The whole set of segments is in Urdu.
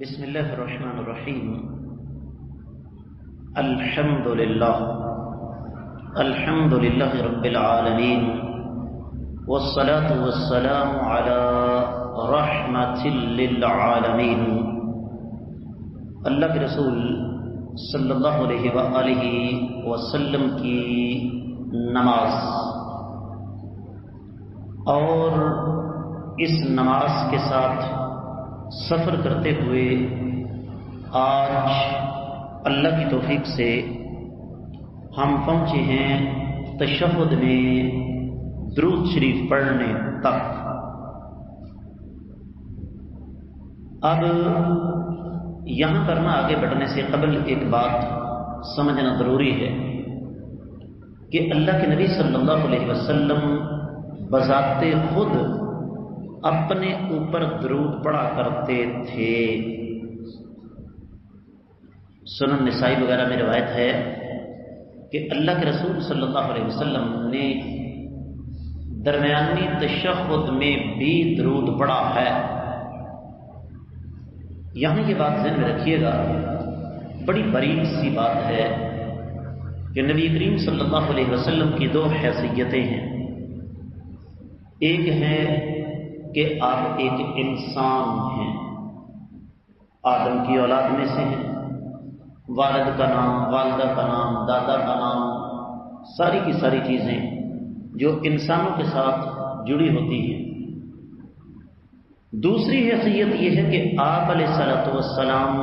بسم الله الرحمن الرحيم. الحمد لله رب العالمين، والصلاة والسلام على رحمة للعالمين. اللہ کے رسول صلی اللہ علیہ وآلہ وسلم کی نماز اور اس نماز کے ساتھ سفر کرتے ہوئے آج اللہ کی توفیق سے ہم پہنچے ہیں تشہد میں درود شریف پڑھنے تک. اب یہاں پر آگے بڑھنے سے قبل ایک بات سمجھنا ضروری ہے کہ اللہ کے نبی صلی اللہ علیہ وسلم بذات خود اپنے اوپر درود پڑھا کرتے تھے. سنن نسائی وغیرہ میں روایت ہے کہ اللہ کے رسول صلی اللہ علیہ وسلم نے درمیانی تشہد میں بھی درود پڑھا ہے. یہاں یہ بات ذہن میں رکھیے گا، بڑی باریک سی بات ہے کہ نبی کریم صلی اللہ علیہ وسلم کی دو حیثیتیں ہیں. ایک ہے کہ آپ ایک انسان ہیں، آدم کی اولاد میں سے ہیں، والد کا نام، والدہ کا نام، دادا کا نام، ساری کی ساری چیزیں جو انسانوں کے ساتھ جڑی ہوتی ہیں. دوسری حیثیت یہ ہے کہ آپ علیہ الصلوۃ والسلام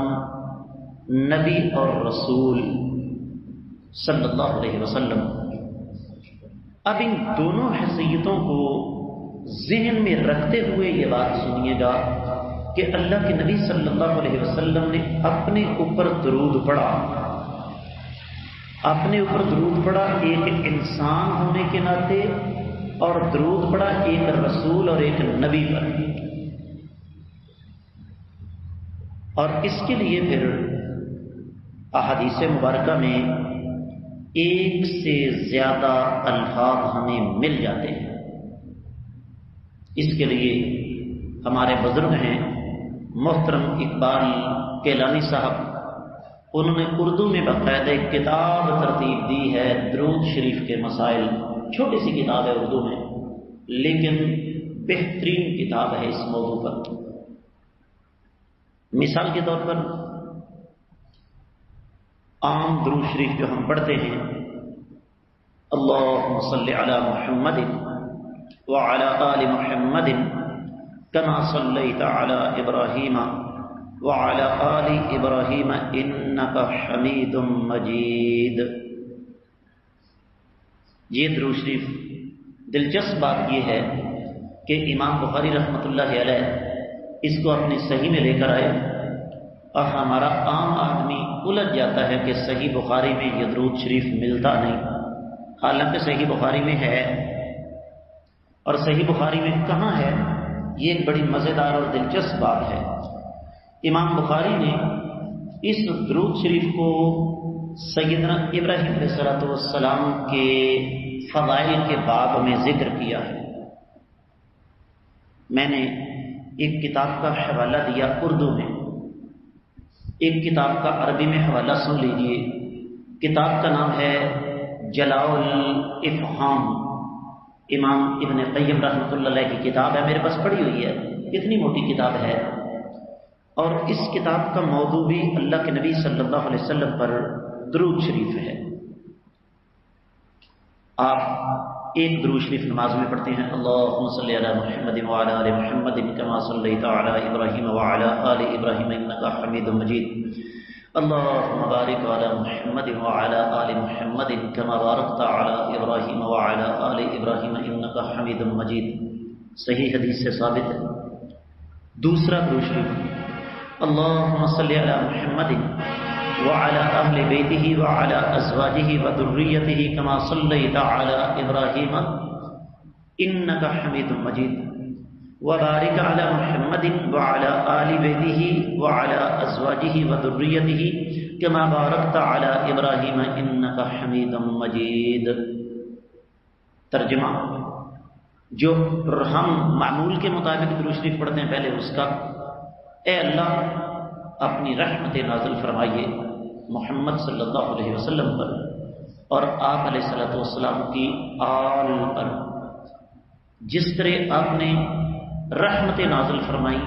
نبی اور رسول صلی اللہ علیہ وسلم. اب ان دونوں حیثیتوں کو ذہن میں رکھتے ہوئے یہ بات سنیے گا کہ اللہ کے نبی صلی اللہ علیہ وسلم نے اپنے اوپر درود پڑھا. اپنے اوپر درود پڑھا ایک انسان ہونے کے ناطے، اور درود پڑھا ایک رسول اور ایک نبی پر. اور اس کے لیے پھر احادیث مبارکہ میں ایک سے زیادہ الفاظ ہمیں مل جاتے ہیں. اس کے لیے ہمارے بزرگ ہیں محترم اقبال کیلانی صاحب، انہوں نے اردو میں باقاعدہ ایک کتاب ترتیب دی ہے، درود شریف کے مسائل. چھوٹی سی کتاب ہے اردو میں، لیکن بہترین کتاب ہے اس موضوع پر. مثال کے طور پر عام درود شریف جو ہم پڑھتے ہیں، اللہم صلی علی محمد وعلی آل محمد کما صلیت علی ابراہیم وعلی آل ابراہیم انک حمید مجید. یہ درود شریف دلچسپ بات یہ ہے کہ امام بخاری رحمۃ اللہ علیہ اس کو اپنی صحیح میں لے کر آئے، اور ہمارا عام آدمی الجھ جاتا ہے کہ صحیح بخاری میں یہ درود شریف ملتا نہیں، حالانکہ صحیح بخاری میں ہے. اور صحیح بخاری میں کہاں ہے؟ یہ ایک بڑی مزیدار اور دلچسپ بات ہے. امام بخاری نے اس درود شریف کو سیدنا ابراہیم علیہ السلام کے فضائل کے باب میں ذکر کیا ہے. میں نے ایک کتاب کا حوالہ دیا اردو میں، ایک کتاب کا عربی میں حوالہ سن لیجئے. کتاب کا نام ہے جلاء الافہام، امام ابن قیم رحمۃ اللہ علیہ کی کتاب ہے، میرے پاس پڑھی ہوئی ہے، اتنی موٹی کتاب ہے. اور اس کتاب کا موضوع بھی اللہ کے نبی صلی اللہ علیہ وسلم پر درود شریف ہے. آپ ایک درود شریف نماز میں پڑھتے ہیں، اللہم صلی علی محمد وعلی آل محمد کما صلیت علی ابراہیم وعلی آل ابراہیم انک حمید مجید. اللہم بارک علی محمد وعلی آل محمد کما بارکت علی ابراہیم وعلی آل ابراہیم انک حمید مجید. صحیح حدیث سے ثابت ہے. دوسرا درود شریف، اللہم صلی علی محمد وعلى أهل بيته وعلى أزواجه وذريته كما صليت على إبراهيم إنك حميد مجيد. وبارك على محمد وعلى آل بيته وعلى أزواجه وذريته كما باركت على إبراهيم إنك حميد مجيد. ترجمہ، جو ہم معمول کے مطابق درود شریف پڑھتے ہیں پہلے اس کا، اے اللہ اپنی رحمت نازل فرمائیے محمد صلی اللہ علیہ وسلم پر اور آپ علیہ الصلوۃ والسلام کی آل پر، جس طرح آپ نے رحمت نازل فرمائی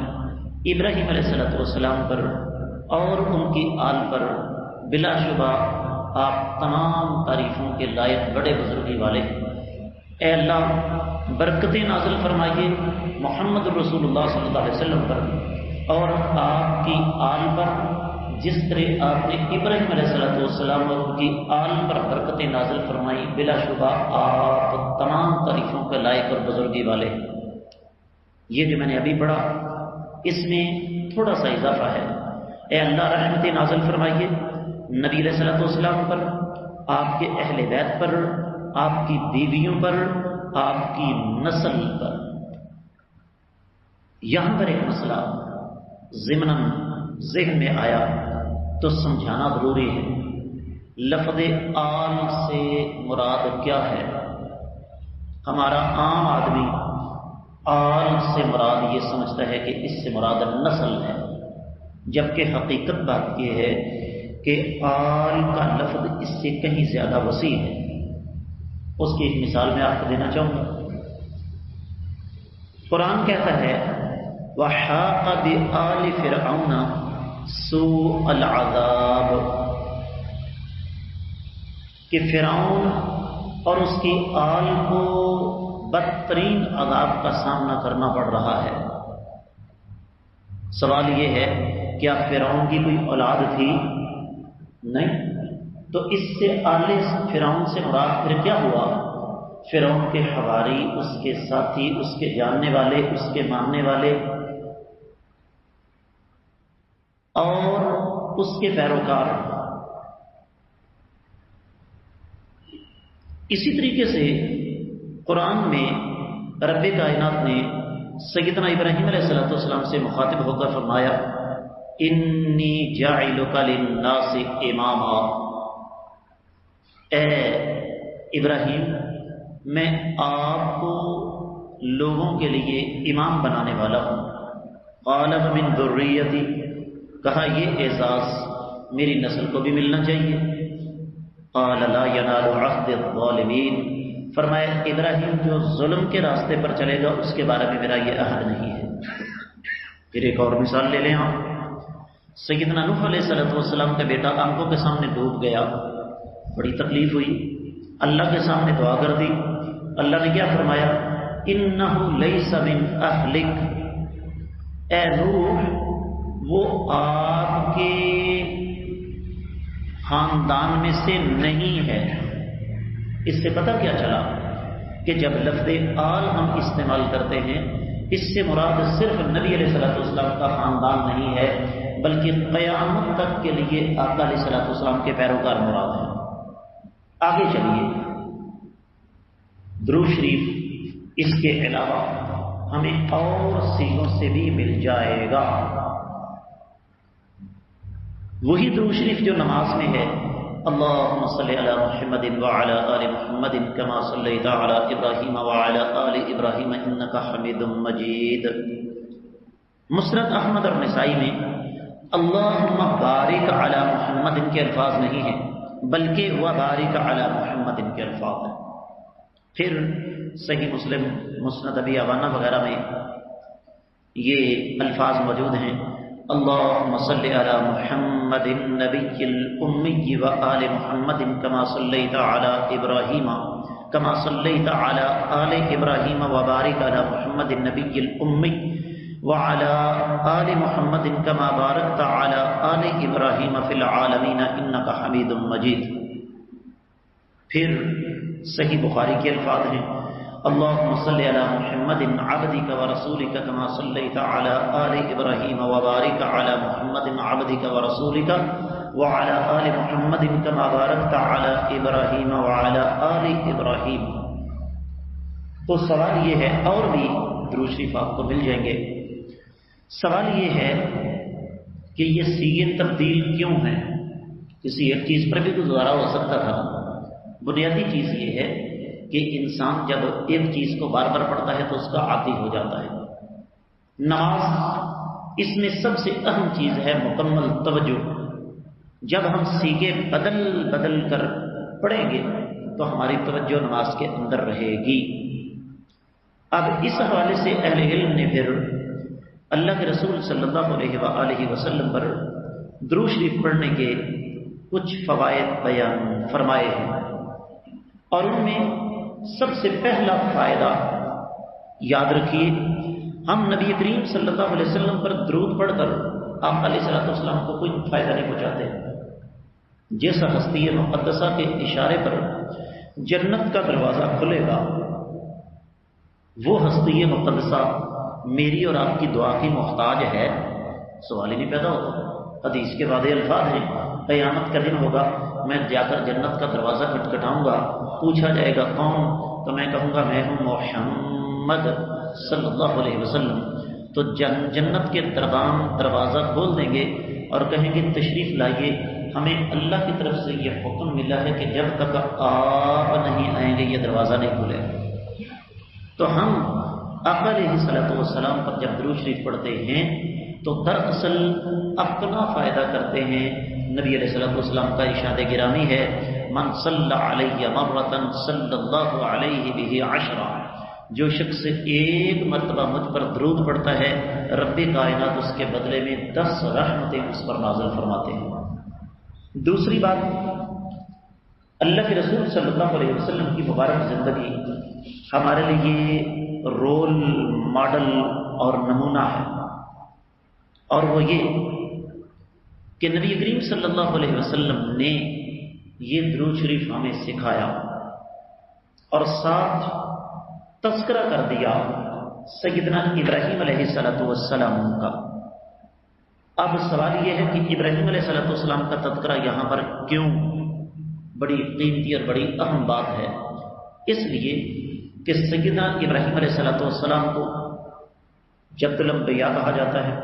ابراہیم علیہ الصلوۃ والسلام پر اور ان کی آل پر، بلا شبہ آپ تمام تعریفوں کے لائق بڑے بزرگی والے ہیں۔ اے اللہ برکتیں نازل فرمائیے محمد رسول اللہ صلی اللہ علیہ وسلم پر اور آپ کی آل پر، جس طرح آپ نے ابراہیم علیہ السلام اور ان کی آل پر برکتیں نازل فرمائی، بلا شبہ آپ تمام تعریفوں کے لائق اور بزرگی والے ہیں۔ یہ جو میں نے ابھی پڑھا اس میں تھوڑا سا اضافہ ہے۔ اے اللہ رحمتیں نازل فرمائیے نبی علیہ السلام پر، آپ کے اہل بیت پر، آپ کی بیویوں پر، آپ کی نسل پر۔ یہاں پر ایک مسئلہ ضمناً ذہن میں آیا تو سمجھانا ضروری ہے۔ لفظ آل سے مراد کیا ہے؟ ہمارا عام آدمی آل سے مراد یہ سمجھتا ہے کہ اس سے مراد نسل ہے، جبکہ حقیقت بات یہ ہے کہ آل کا لفظ اس سے کہیں زیادہ وسیع ہے۔ اس کی ایک مثال میں آپ کو دینا چاہوں گا۔ قرآن کہتا ہے وَحَاقَ بِآلِ فِرْعَوْنَ سُوءَ الْعَذَابِ، کہ فرعون اور اس کی آل کو بدترین عذاب کا سامنا کرنا پڑ رہا ہے۔ سوال یہ ہے کیا فرعون کی کوئی اولاد تھی؟ نہیں، تو اس سے آل فرعون سے مراد پھر کیا ہوا؟ فرعون کے حواری، اس کے ساتھی، اس کے جاننے والے، اس کے ماننے والے اور اس کے پیروکار۔ اسی طریقے سے قرآن میں رب کائنات نے سیدنا ابراہیم علیہ السلام سے مخاطب ہو کر فرمایا انی جاعلک للناس اماما، اے ابراہیم میں آپ کو لوگوں کے لیے امام بنانے والا ہوں۔ قال من ذریتی، کہا یہ اعزاز میری نسل کو بھی ملنا چاہیے۔ قال لا ینال عہد الظالمین، فرمایا ابراہیم جو ظلم کے راستے پر چلے گا اس کے بارے میں میرا یہ عہد نہیں ہے۔ پھر ایک اور مثال لے لیں آپ، سیدنا نوح علیہ السلام کا بیٹا آنکھوں کے سامنے ڈوب گیا، بڑی تکلیف ہوئی، اللہ کے سامنے دعا کر دی۔ اللہ نے کیا فرمایا؟ انہ لیس من اہلک، اے نوح وہ آپ کے خاندان میں سے نہیں ہے۔ اس سے پتہ کیا چلا کہ جب لفظ آل ہم استعمال کرتے ہیں اس سے مراد صرف نبی علیہ السلام کا خاندان نہیں ہے، بلکہ قیامت تک کے لیے آقا علیہ السلام کے پیروکار مراد ہیں۔ آگے چلیے، درود شریف اس کے علاوہ ہمیں اور سیغوں سے بھی مل جائے گا۔ وہی درود شریف جو نماز میں ہے، اللہم صلی علی محمد وعلی آل محمد کما صلیت علی ابراہیم وعلی آل ابراہیم انک حمید مجید۔ مسند احمد اور نسائی میں اللہم بارک علی محمد کے الفاظ نہیں ہیں، بلکہ وبارک علی محمد کے الفاظ ہیں۔ پھر صحیح مسلم، مسند ابی عوانہ وغیرہ میں یہ الفاظ موجود ہیں، اللہم صلی علی محمد النبی الامی وآل محمد کما صلیت علی ابراہیم کما صلیت علی آل ابراہیم وبارک علی محمد النبی الامی وعلى آل محمد كما باركت على آل ابراہیم فی العالمین انک حمید مجید۔ پھر صحیح بخاری کے الفاظ ہیں، اللہم صلی علی محمد عبدک ورسولک کما صلیت علی آل ابراہیم وبارک علی محمد عبدک ورسولک وعلى آل محمد کما بارکت علی ابراہیم وعلى آل ابراہیم۔ تو سوال یہ ہے، اور بھی درود شریف آپ کو مل جائیں گے۔ سوال یہ ہے کہ یہ صیغے تبدیل کیوں ہیں؟ کسی ایک چیز پر بھی گزارا ہو سکتا تھا۔ بنیادی چیز یہ ہے کہ انسان جب ایک چیز کو بار بار پڑھتا ہے تو اس کا عادی ہو جاتا ہے۔ نماز اس میں سب سے اہم چیز ہے مکمل توجہ. جب ہم سیگے بدل بدل کر پڑھیں گے تو ہماری توجہ نماز کے اندر رہے گی. اب اس حوالے سے اہل علم نے پھر اللہ کے رسول صلی اللہ علیہ وآلہ وسلم پر درود شریف پڑھنے کے کچھ فوائد بیان فرمائے ہیں، اور ان میں سب سے پہلا فائدہ یاد رکھیے، ہم نبی کریم صلی اللہ علیہ وسلم پر درود پڑھ کر آپ علیہ الصلوۃ والسلام کو کوئی فائدہ نہیں پہنچاتے. جیسا ہستی مقدسہ کے اشارے پر جنت کا دروازہ کھلے گا، وہ ہستی مقدسہ میری اور آپ کی دعا کی محتاج ہے، سوال ہی نہیں پیدا ہوتا. حدیث کے بعد الفاظ ہیں، قیامت کا دن ہوگا، میں جا کر جنت کا دروازہ کھٹکھٹاؤں گا، پوچھا جائے گا کون، تو میں کہوں گا میں ہوں محمد صلی اللہ علیہ وسلم. تو جنت کے دربان دروازہ کھول دیں گے اور کہیں گے تشریف لائیے، ہمیں اللہ کی طرف سے یہ حکم ملا ہے کہ جب تک آپ نہیں آئیں گے یہ دروازہ نہیں کھلے. تو ہم آقا علیہ السلام پر جب درود شریف پڑھتے ہیں تو دراصل اپنا فائدہ کرتے ہیں. نبی علیہ السلام کا ارشاد گرامی ہے، من صلی علیہ مرۃ صلی اللہ علیہ بہ عشرا، جو شخص ایک مرتبہ مجھ پر درود پڑھتا ہے رب کائنات اس کے بدلے میں 10 رحمتیں اس پر نازل فرماتے ہیں. دوسری بات، اللہ کے رسول صلی اللہ علیہ وسلم کی مبارک زندگی ہمارے لیے رول ماڈل اور نمونہ ہے، اور وہ یہ کہ نبی کریم صلی اللہ علیہ وسلم نے یہ درود شریف ہمیں سکھایا اور ساتھ تذکرہ کر دیا سیدنا ابراہیم علیہ السلام کا. اب سوال یہ ہے کہ ابراہیم علیہ السلام کا تذکرہ یہاں پر کیوں بڑی قیمتی اور بڑی اہم بات ہے؟ اس لیے کہ سیدنا ابراہیم علیہ السلام کو جد الانبیاء کہا جاتا ہے.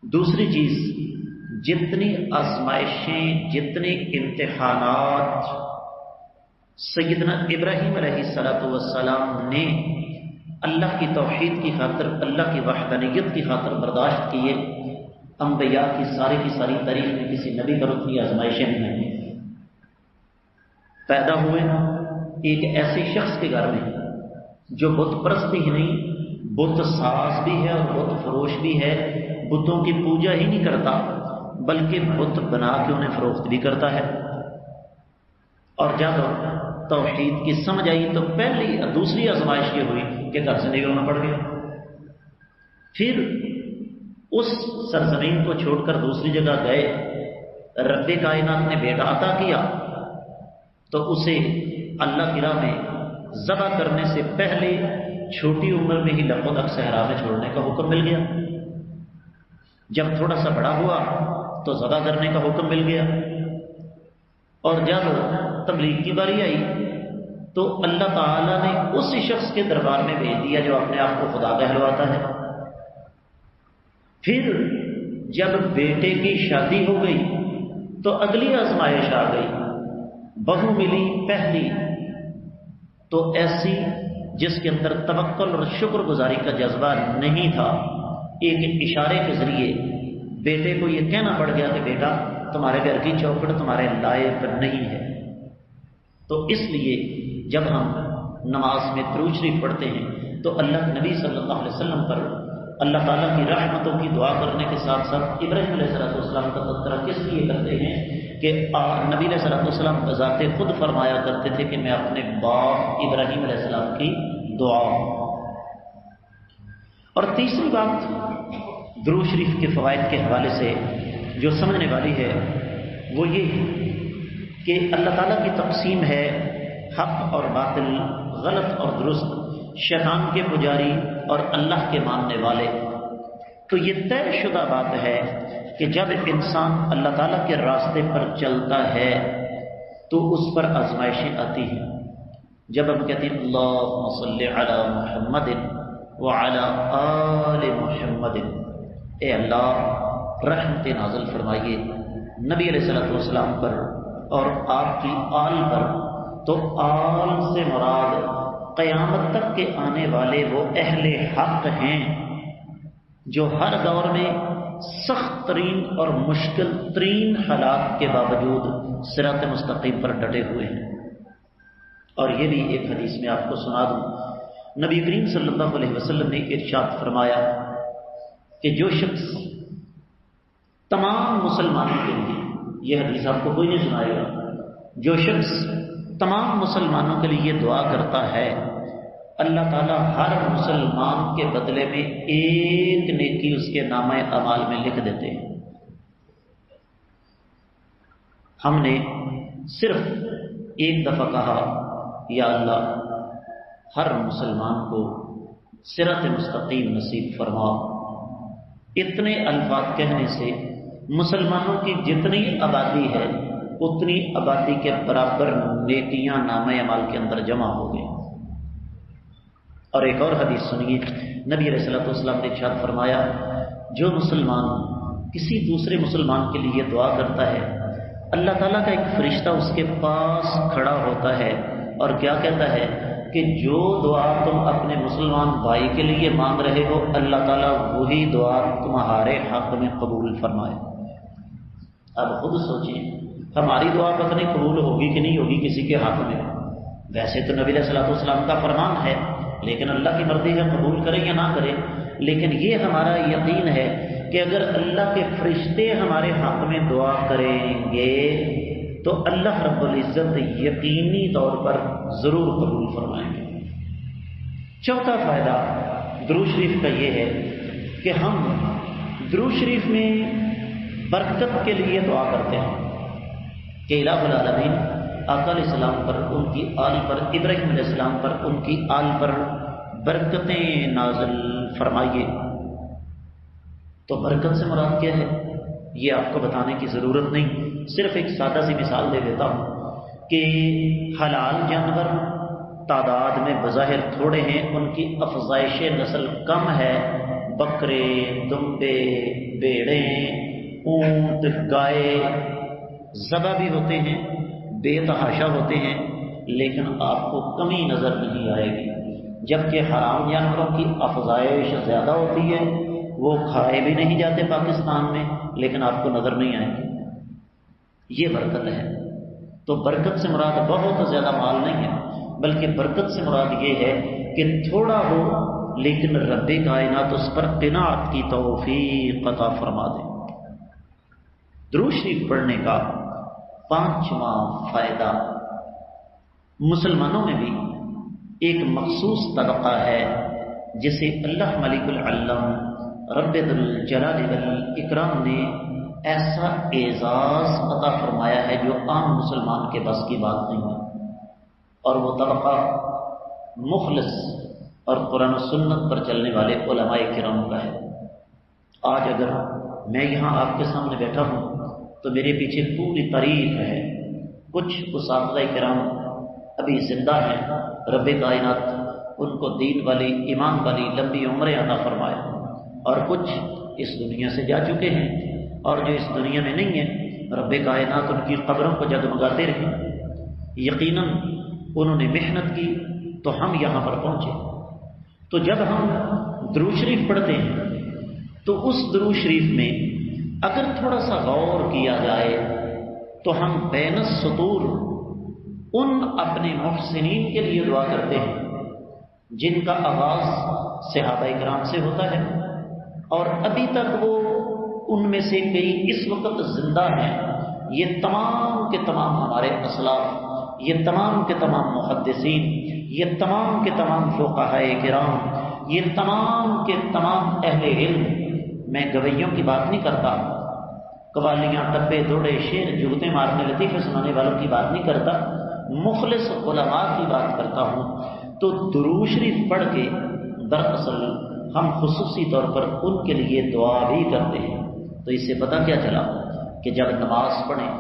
دوسری چیز، جتنی آزمائشیں، جتنے امتحانات سیدنا ابراہیم علیہ السلام نے اللہ کی توحید کی خاطر، اللہ کی وحدانیت کی خاطر برداشت کیے، انبیاء کی ساری تاریخ میں کسی نبی پر اتنی آزمائشیں نہیں ہیں. پیدا ہوئے ایک ایسے شخص کے گھر میں جو بت پرست ہی نہیں، بت ساز بھی ہے اور بت فروش بھی ہے، بتوں کی پوجا ہی نہیں کرتا بلکہ بت بنا کے انہیں فروخت بھی کرتا ہے. اور جب توحید کی سمجھ آئی تو پہلی دوسری آزمائش یہ ہوئی کہ گھر سے نکلنا پڑ گیا. پھر اس سرزمین کو چھوڑ کر دوسری جگہ گئے، رب کائنات نے بیٹا عطا کیا تو اسے اللہ کی راہ میں ذبح کرنے سے پہلے چھوٹی عمر میں ہی لبودق صحرا میں چھوڑنے کا حکم مل گیا. جب تھوڑا سا بڑا ہوا تو ذبح کرنے کا حکم مل گیا، اور جب تبلیغ کی باری آئی تو اللہ تعالیٰ نے اس شخص کے دربار میں بھیج دیا جو اپنے آپ کو خدا کہلواتا ہے. پھر جب بیٹے کی شادی ہو گئی تو اگلی آزمائش آ گئی، بہو ملی پہلی تو ایسی جس کے اندر توکل اور شکر گزاری کا جذبہ نہیں تھا. ایک اشارے کے ذریعے بیٹے کو یہ کہنا پڑ گیا کہ بیٹا تمہارے گھر کی چوکھٹ تمہارے لائق نہیں ہے. تو اس لیے جب ہم نماز میں درود شریف پڑھتے ہیں تو اللہ کے نبی صلی اللہ علیہ وسلم پر اللہ تعالیٰ کی رحمتوں کی دعا کرنے کے ساتھ ساتھ ابراہیم علیہ السلام کا تذکرہ کس لیے کرتے ہیں کہ نبی علیہ السلام بذات خود فرمایا کرتے تھے کہ میں اپنے باپ ابراہیم علیہ السلام کی دعا. اور تیسری بات درود شریف کے فوائد کے حوالے سے جو سمجھنے والی ہے وہ یہ کہ اللہ تعالیٰ کی تقسیم ہے حق اور باطل، غلط اور درست، شیطان کے پجاری اور اللہ کے ماننے والے. تو یہ طے شدہ بات ہے کہ جب انسان اللہ تعالیٰ کے راستے پر چلتا ہے تو اس پر آزمائشیں آتی ہیں. جب ہم کہتے ہیں اللہم صلی علی محمد وعلی آل محمد، اے اللہ رحمت نازل فرمائیے نبی علیہ السلام پر اور آپ کی آل پر. تو آل سے مراد قیامت تک کے آنے والے وہ اہل حق ہیں جو ہر دور میں سخت ترین اور مشکل ترین حالات کے باوجود صراط مستقیم پر ڈٹے ہوئے ہیں۔ اور یہ بھی ایک حدیث میں آپ کو سنا دوں، نبی کریم صلی اللہ علیہ وسلم نے ارشاد فرمایا کہ جو شخص تمام مسلمانوں کے لیے، یہ حدیث آپ کو کوئی نہیں سنائے گا، جو شخص تمام مسلمانوں کے لیے دعا کرتا ہے، اللہ تعالیٰ ہر مسلمان کے بدلے میں ایک نیکی اس کے نامہ اعمال میں لکھ دیتے ہیں۔ ہم نے صرف ایک دفعہ کہا یا اللہ ہر مسلمان کو صراط مستقیم نصیب فرما، اتنے الفاظ کہنے سے مسلمانوں کی جتنی آبادی ہے اتنی آبادی کے برابر نیکیاں نامہ اعمال کے اندر جمع ہو گئی۔ اور ایک اور حدیث سنیے، نبی علیہ الصلوۃ والسلام نے ارشاد فرمایا، جو مسلمان کسی دوسرے مسلمان کے لیے دعا کرتا ہے، اللہ تعالیٰ کا ایک فرشتہ اس کے پاس کھڑا ہوتا ہے اور کیا کہتا ہے کہ جو دعا تم اپنے مسلمان بھائی کے لیے مانگ رہے ہو، اللہ تعالیٰ وہی دعا تمہارے حق میں قبول فرمائے۔ اب خود سوچیں، ہماری دعا پتہ نہیں قبول ہوگی کہ نہیں ہوگی کسی کے حق میں۔ ویسے تو نبی علیہ الصلوۃ والسلام کا فرمان ہے، لیکن اللہ کی مرضی ہے قبول کرے یا نہ کرے۔ لیکن یہ ہمارا یقین ہے کہ اگر اللہ کے فرشتے ہمارے حق میں دعا کریں گے تو اللہ رب العزت یقینی طور پر ضرور قبول فرمائیں گے۔ چوتھا فائدہ درود شریف کا یہ ہے کہ ہم درود شریف میں برکت کے لیے دعا کرتے ہیں کہ الہ العالمین آقا علیہ السلام پر، ان کی آل پر، ابراہیم علیہ السلام پر، ان کی آل پر برکتیں نازل فرمائیے۔ تو برکت سے مراد کیا ہے یہ آپ کو بتانے کی ضرورت نہیں، صرف ایک سادہ سی مثال دے دیتا ہوں کہ حلال جانور تعداد میں بظاہر تھوڑے ہیں، ان کی افزائش نسل کم ہے، بکرے، دمبے، بیڑیں، اونٹ، گائے ذبح بھی ہوتے ہیں، بے تحاشا ہوتے ہیں، لیکن آپ کو کمی نظر نہیں آئے گی۔ جبکہ حرام جانوروں کی افزائش زیادہ ہوتی ہے، وہ کھائے بھی نہیں جاتے پاکستان میں، لیکن آپ کو نظر نہیں آئیں گے۔ یہ برکت ہے۔ تو برکت سے مراد بہت زیادہ مال نہیں ہے، بلکہ برکت سے مراد یہ ہے کہ تھوڑا ہو لیکن رب کائنات اس پر قناعت کی توفیق عطا فرما دے۔ درود شریف پڑھنے کا پانچواں فائدہ، مسلمانوں میں بھی ایک مخصوص طبقہ ہے جسے اللہ ملک العلم رب ذو الجلال والاکرام نے ایسا اعزاز عطا فرمایا ہے جو عام مسلمان کے بس کی بات نہیں ہے، اور وہ طبقہ مخلص اور قرآن و سنت پر چلنے والے علماء کرام کا ہے۔ آج اگر میں یہاں آپ کے سامنے بیٹھا ہوں تو میرے پیچھے پوری تاریخ ہے، کچھ اساتذہ کرام ابھی زندہ ہیں، رب کائنات ان کو دین والی، ایمان والی لمبی عمریں عطا فرمائے، اور کچھ اس دنیا سے جا چکے ہیں، اور جو اس دنیا میں نہیں ہیں رب کائنات ان کی قبروں کو جگمگاتے رہے۔ یقیناً انہوں نے محنت کی تو ہم یہاں پر پہنچے۔ تو جب ہم درود شریف پڑھتے ہیں تو اس درود شریف میں اگر تھوڑا سا غور کیا جائے تو ہم بین السطور ان اپنے محسنین کے لیے دعا کرتے ہیں جن کا آغاز صحابہ کرام سے ہوتا ہے، اور ابھی تک وہ ان میں سے کئی اس وقت زندہ ہیں۔ یہ تمام کے تمام ہمارے اسلاف، یہ تمام کے تمام محدثین، یہ تمام کے تمام فقہاء کرام، یہ تمام کے تمام اہل علم، میں گویوں کی بات نہیں کرتا، قوالیاں، ٹپے، دوڑے، شعر، جگتے مارنے، لطیفے سنانے والوں کی بات نہیں کرتا، مخلص علماء کی بات کرتا ہوں۔ تو درود شریف پڑھ کے دراصل ہم خصوصی طور پر ان کے لیے دعا بھی کرتے ہیں۔ تو اس سے پتہ کیا چلا کہ جب نماز پڑھیں،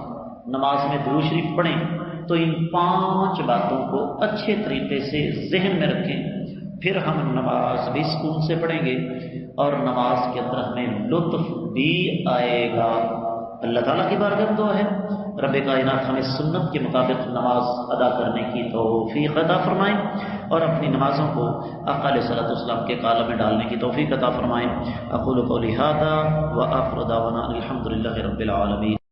نماز میں درود شریف پڑھیں تو ان 5 باتوں کو اچھے طریقے سے ذہن میں رکھیں پھر ہم نماز بھی سکون سے پڑھیں گے اور نماز کے اندر ہمیں لطف بھی آئے گا۔ اللہ تعالیٰ کی بارگاہ میں دعا ہے رب کائنات ہمیں سنت کے مطابق نماز ادا کرنے کی توفیق عطا فرمائیں اور اپنی نمازوں کو آقا علیہ الصلوۃ والسلام کے کالم میں ڈالنے کی توفیق عطا فرمائیں۔ اقول قولی ھذا وآخر دعوانا الحمد للہ رب العالمین۔